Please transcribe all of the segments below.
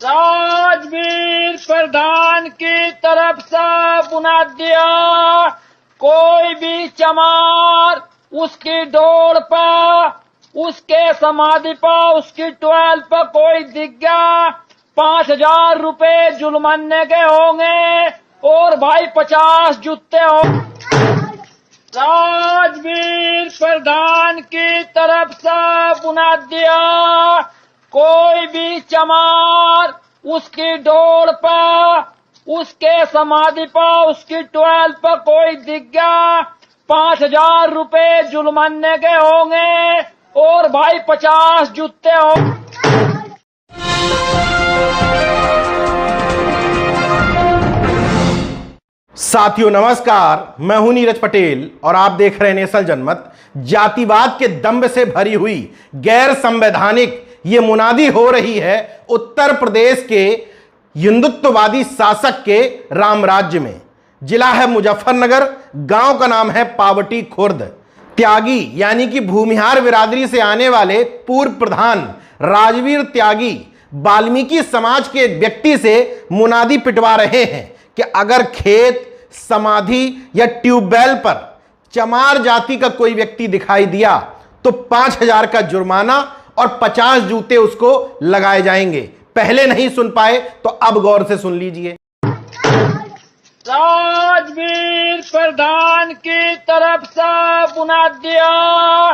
राजवीर प्रधान की तरफ से बुना दिया कोई भी चमार उसकी डोर पर, उसके समाधि पर, उसकी ट्वेल्व पर कोई दिख गया 5,000 रुपए जुर्माने के होंगे और भाई 50 जूते हो। राजवीर प्रधान की तरफ से बुना दिया कोई भी चमार उसकी डोर पर, उसके समाधि पर, उसकी ट्वेल्व पर कोई दिख गया 5,000 रुपए जुर्माने के होंगे और भाई 50 जूते हो। साथियों नमस्कार, मैं हूं नीरज पटेल और आप देख रहे हैं नेशनल जनमत। जातिवाद के दंभ से भरी हुई गैर संवैधानिक ये मुनादी हो रही है उत्तर प्रदेश के हिंदुत्ववादी शासक के राम राज्य में। जिला है मुजफ्फरनगर, गांव का नाम है पावटी खुर्द। त्यागी यानी कि भूमिहार बिरादरी से आने वाले पूर्व प्रधान राजवीर त्यागी वाल्मीकि समाज के एक व्यक्ति से मुनादी पिटवा रहे हैं कि अगर खेत, समाधि या ट्यूबवेल पर चमार जाति का कोई व्यक्ति दिखाई दिया तो 5,000 का जुर्माना और 50 जूते उसको लगाए जाएंगे। पहले नहीं सुन पाए तो अब गौर से सुन लीजिए। राजवीर प्रधान की तरफ से बुना दिया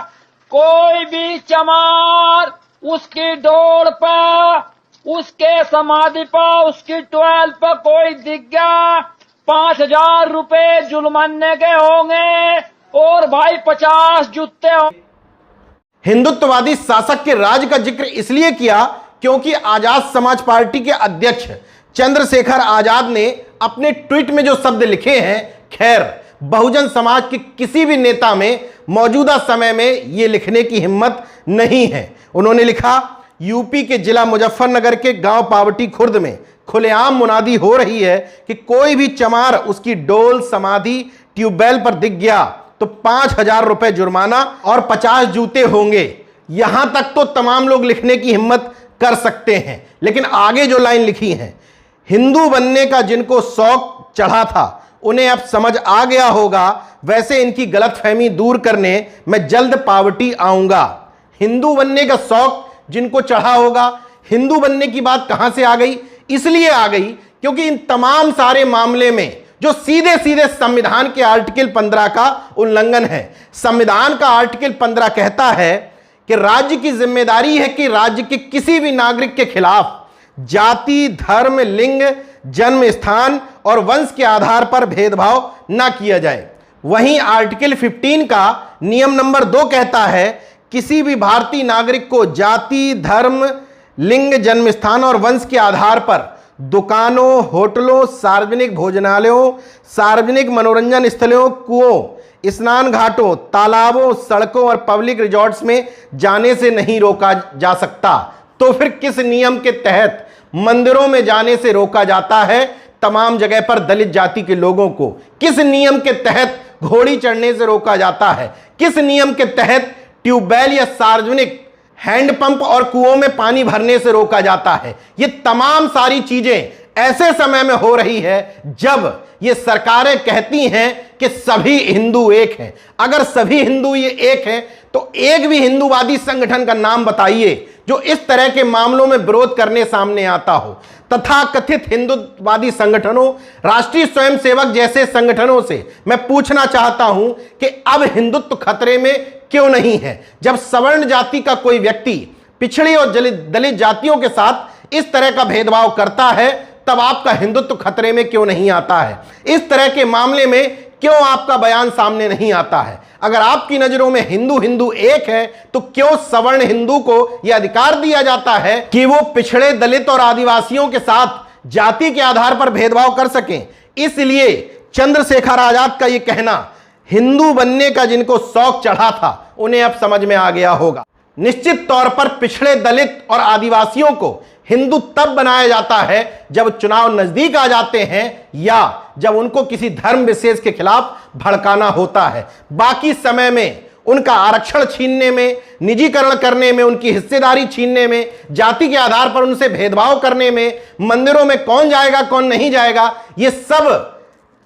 कोई भी चमार उसकी डोर पर, उसके समाधि पर, उसकी ट्वेल्व पर कोई दिख गया 5,000 रुपए जुर्माने के होंगे और भाई 50 जूते हो। हिंदुत्ववादी शासक के राज का जिक्र इसलिए किया क्योंकि आजाद समाज पार्टी के अध्यक्ष चंद्रशेखर आजाद ने अपने ट्वीट में जो शब्द लिखे हैं, खैर बहुजन समाज के किसी भी नेता में मौजूदा समय में यह लिखने की हिम्मत नहीं है। उन्होंने लिखा, यूपी के जिला मुजफ्फरनगर के गांव पावटी खुर्द में खुलेआम मुनादी हो रही है कि कोई भी चमार उसकी डोल, समाधि, ट्यूबवेल पर दिख गया तो 5,000 रुपए जुर्माना और 50 जूते होंगे। यहां तक तो तमाम लोग लिखने की हिम्मत कर सकते हैं, लेकिन आगे जो लाइन लिखी है, हिंदू बनने का जिनको शौक चढ़ा था उन्हें अब समझ आ गया होगा, वैसे इनकी गलतफहमी दूर करने मैं जल्द पावटी आऊंगा। हिंदू बनने का शौक जिनको चढ़ा होगा, हिंदू बनने की बात कहां से आ गई? इसलिए आ गई क्योंकि इन तमाम सारे मामले में जो सीधे सीधे संविधान के आर्टिकल 15 का उल्लंघन है। संविधान का आर्टिकल 15 कहता है कि राज्य की जिम्मेदारी है कि राज्य के किसी भी नागरिक के खिलाफ जाति, धर्म, लिंग, जन्म स्थान और वंश के आधार पर भेदभाव न किया जाए। वहीं आर्टिकल 15 का नियम नंबर 2 कहता है, किसी भी भारतीय नागरिक को जाति, धर्म, लिंग, जन्म स्थान और वंश के आधार पर दुकानों, होटलों, सार्वजनिक भोजनालयों, सार्वजनिक मनोरंजन स्थलों, कुओं, स्नान घाटों, तालाबों, सड़कों और पब्लिक रिजॉर्ट्स में जाने से नहीं रोका जा सकता। तो फिर किस नियम के तहत मंदिरों में जाने से रोका जाता है तमाम जगह पर दलित जाति के लोगों को? किस नियम के तहत घोड़ी चढ़ने से रोका जाता है? किस नियम के तहत ट्यूबवेल या सार्वजनिक हैंडपंप और कुओं में पानी भरने से रोका जाता है? ये तमाम सारी चीजें ऐसे समय में हो रही है जब ये सरकारें कहती हैं कि सभी हिंदू एक हैं। अगर सभी हिंदू ये एक हैं तो एक भी हिंदूवादी संगठन का नाम बताइए जो इस तरह के मामलों में विरोध करने सामने आता हो। तथा कथित हिंदुत्ववादी संगठनों, राष्ट्रीय स्वयंसेवक जैसे संगठनों से मैं पूछना चाहता हूं कि अब हिंदुत्व खतरे में क्यों नहीं है? जब सवर्ण जाति का कोई व्यक्ति पिछड़ी और दलित जातियों के साथ इस तरह का भेदभाव करता है, तब आपका हिंदुत्व खतरे में क्यों नहीं आता है? इस तरह के मामले में क्यों आपका बयान सामने नहीं आता है? अगर आपकी नजरों में हिंदू हिंदू एक है तो क्यों सवर्ण हिंदू को यह अधिकार दिया जाता है कि वो पिछड़े, दलित और आदिवासियों के साथ जाति के आधार पर भेदभाव कर सकें? इसलिए चंद्रशेखर आजाद का यह कहना, हिंदू बनने का जिनको शौक चढ़ा था उन्हें अब समझ में आ गया होगा। निश्चित तौर पर पिछड़े, दलित और आदिवासियों को हिंदू तब बनाया जाता है जब चुनाव नजदीक आ जाते हैं या जब उनको किसी धर्म विशेष के खिलाफ भड़काना होता है। बाकी समय में उनका आरक्षण छीनने में, निजीकरण करने में, उनकी हिस्सेदारी छीनने में, जाति के आधार पर उनसे भेदभाव करने में, मंदिरों में कौन जाएगा कौन नहीं जाएगा, ये सब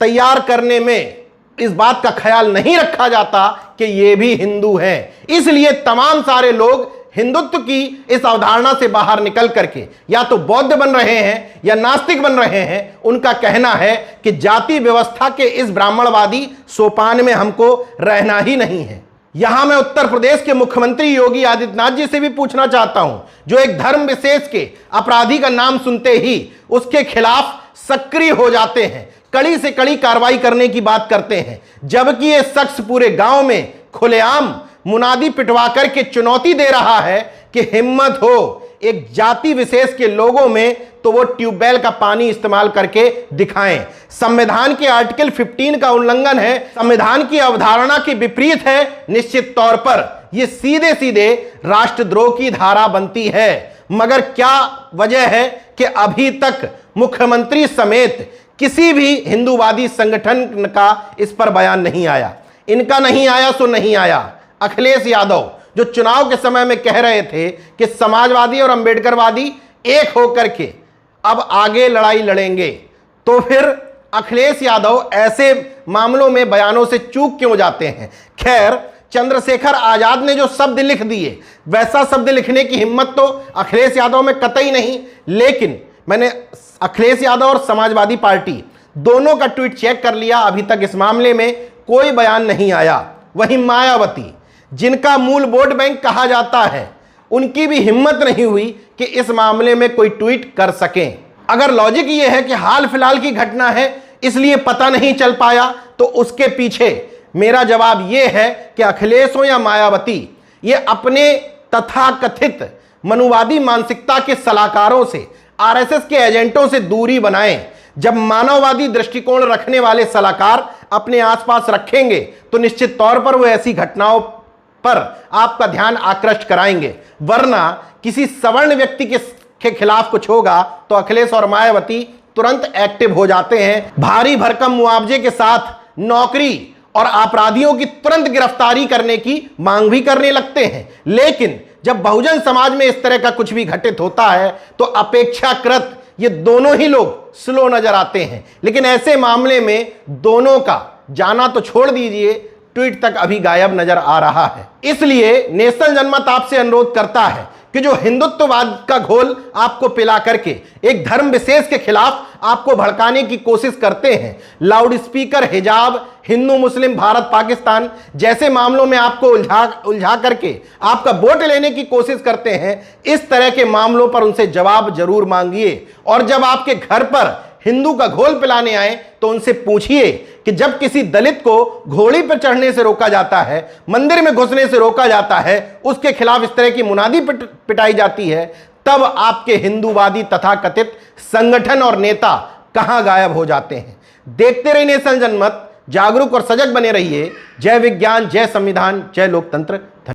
तैयार करने में इस बात का ख्याल नहीं रखा जाता कि ये भी हिंदू हैं। इसलिए तमाम सारे लोग हिंदुत्व की इस अवधारणा से बाहर निकल करके या तो बौद्ध बन रहे हैं या नास्तिक बन रहे हैं। उनका कहना है कि जाति व्यवस्था के इस ब्राह्मणवादी सोपान में हमको रहना ही नहीं है। यहां मैं उत्तर प्रदेश के मुख्यमंत्री योगी आदित्यनाथ जी से भी पूछना चाहता हूं, जो एक धर्म विशेष के अपराधी का नाम सुनते ही उसके खिलाफ सक्रिय हो जाते हैं, कड़ी से कड़ी कार्रवाई करने की बात करते हैं, जबकि ये शख्स पूरे गांव में खुलेआम मुनादी पिटवा करके चुनौती दे रहा है कि हिम्मत हो एक जाति विशेष के लोगों में तो वो ट्यूबवेल का पानी इस्तेमाल करके दिखाएं। संविधान के आर्टिकल 15 का उल्लंघन है, संविधान की अवधारणा के विपरीत है। निश्चित तौर पर यह सीधे सीधे राष्ट्रद्रोह की धारा बनती है। मगर क्या वजह है कि अभी तक मुख्यमंत्री समेत किसी भी हिंदूवादी संगठन का इस पर बयान नहीं आया? इनका नहीं आया सो नहीं आया। अखिलेश यादव जो चुनाव के समय में कह रहे थे कि समाजवादी और अंबेडकरवादी एक होकर के अब आगे लड़ाई लड़ेंगे, तो फिर अखिलेश यादव ऐसे मामलों में बयानों से चूक क्यों जाते हैं? खैर, चंद्रशेखर आजाद ने जो शब्द लिख दिए वैसा शब्द लिखने की हिम्मत तो अखिलेश यादव में कतई नहीं। लेकिन मैंने अखिलेश यादव और समाजवादी पार्टी दोनों का ट्वीट चेक कर लिया, अभी तक इस मामले में कोई बयान नहीं आया। वहीं मायावती, जिनका मूल वोट बैंक कहा जाता है, उनकी भी हिम्मत नहीं हुई कि इस मामले में कोई ट्वीट कर सकें। अगर लॉजिक यह है कि हाल फिलहाल की घटना है इसलिए पता नहीं चल पाया, तो उसके पीछे मेरा जवाब यह है कि अखिलेश हो या मायावती, ये अपने तथाकथित मनुवादी मानसिकता के सलाहकारों से, आरएसएस के एजेंटों से दूरी बनाएं। जब मानववादी दृष्टिकोण रखने वाले सलाहकार अपने आसपास रखेंगे तो निश्चित तौर पर वो ऐसी घटनाओं पर आपका ध्यान आकृष्ट कराएंगे। वरना किसी सवर्ण व्यक्ति के खिलाफ कुछ होगा तो अखिलेश और मायावती तुरंत एक्टिव हो जाते हैं, भारी भरकम मुआवजे के साथ नौकरी और अपराधियों की तुरंत गिरफ्तारी करने की मांग भी करने लगते हैं। लेकिन जब बहुजन समाज में इस तरह का कुछ भी घटित होता है तो अपेक्षाकृत ये दोनों ही लोग स्लो नजर आते हैं। लेकिन ऐसे मामले में दोनों का जाना तो छोड़ दीजिए, ट्वीट तक अभी गायब नजर आ रहा है। इसलिए नेशनल जनमत आपसे अनुरोध करता है कि जो हिंदुत्ववाद का घोल आपको पिला करके एक धर्म विशेष के खिलाफ आपको भड़काने की कोशिश करते हैं, लाउड स्पीकर, हिजाब, हिंदू मुस्लिम, भारत पाकिस्तान जैसे मामलों में आपको उलझा करके आपका वोट लेने की कोशिश करते हैं, इस तरह के मामलों पर उनसे जवाब जरूर मांगिए। और जब आपके घर पर हिंदू का घोल पिलाने आए तो उनसे पूछिए कि जब किसी दलित को घोड़ी पर चढ़ने से रोका जाता है, मंदिर में घुसने से रोका जाता है, उसके खिलाफ इस तरह की मुनादी पिटाई जाती है, तब आपके हिंदूवादी तथाकथित संगठन और नेता कहां गायब हो जाते हैं। देखते रहिए नेशनल जनमत, जागरूक और सजग बने रहिए। जय विज्ञान, जय संविधान, जय लोकतंत्र।